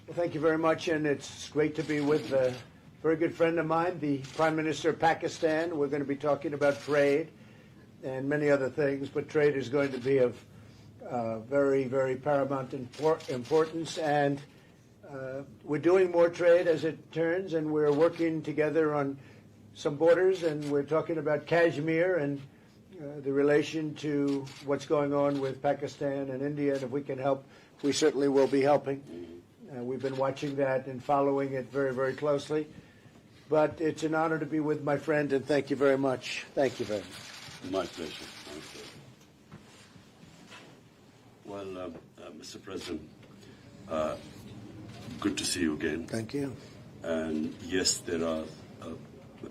Well, thank you very much, and it's great to be with a very good friend of mine, the Prime Minister of Pakistan. We're going to be talking about trade and many other things, but trade is going to be of very, very paramount importance, and we're doing more trade as it turns, and we're working together on some borders, and we're talking about Kashmir and the relation to what's going on with Pakistan and India, and if we can help, we certainly will be helping. We've been watching that and following it very, very closely. But it's an honor to be with my friend, and thank you very much. Thank you very much. My pleasure. Thank you. Well, Mr. President, good to see you again. Thank you. And yes, there are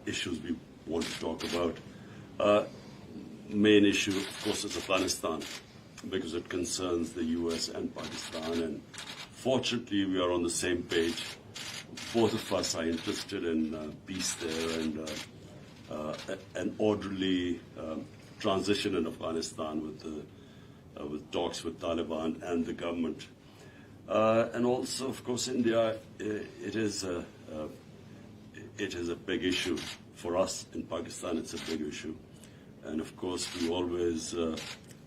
issues we want to talk about. Main issue, of course, is Afghanistan, because it concerns the U.S. and Pakistan. And fortunately, we are on the same page. Both of us are interested in peace there and an orderly transition in Afghanistan with talks with Taliban and the government. And also, of course, India, it is a big issue for us. In Pakistan, it's a big issue. And of course, we always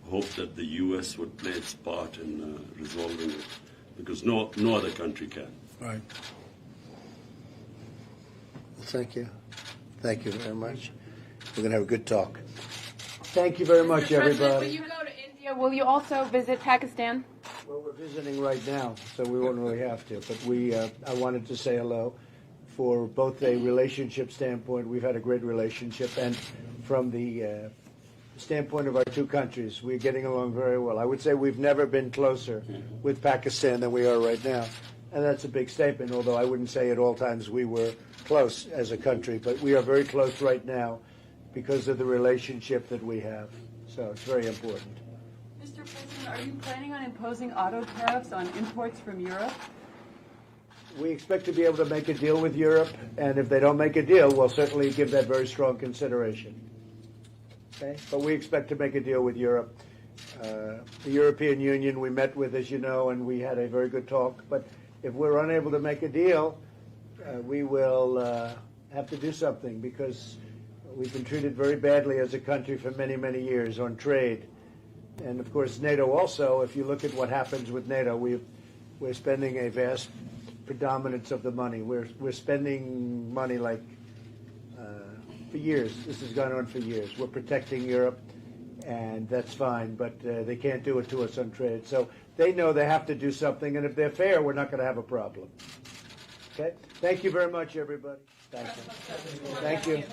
hope that the U.S. would play its part in resolving it, because no other country can. Right. Well, thank you. Thank you very much. We're going to have a good talk. Thank you very much, everybody. When you go to India, will you also visit Pakistan? Well, we're visiting right now, so we won't really have to. But I wanted to say hello. For both a relationship standpoint, we've had a great relationship, and from the standpoint of our two countries, we're getting along very well. I would say we've never been closer with Pakistan than we are right now. And that's a big statement, although I wouldn't say at all times we were close as a country. But we are very close right now because of the relationship that we have. So it's very important. Mr. President, are you planning on imposing auto tariffs on imports from Europe? We expect to be able to make a deal with Europe, and if they don't make a deal, we'll certainly give that very strong consideration. Okay? But we expect to make a deal with Europe. The European Union we met with, as you know, and we had a very good talk. But if we're unable to make a deal, we will have to do something, because we've been treated very badly as a country for many, many years on trade. And, of course, NATO also, if you look at what happens with NATO, we're spending a vast predominance of the money. We're spending money like for years. This has gone on for years. We're protecting Europe, and that's fine, but they can't do it to us on trade. So they know they have to do something, and if they're fair, we're not going to have a problem. Okay? Thank you very much, everybody. Thank you. Thank you.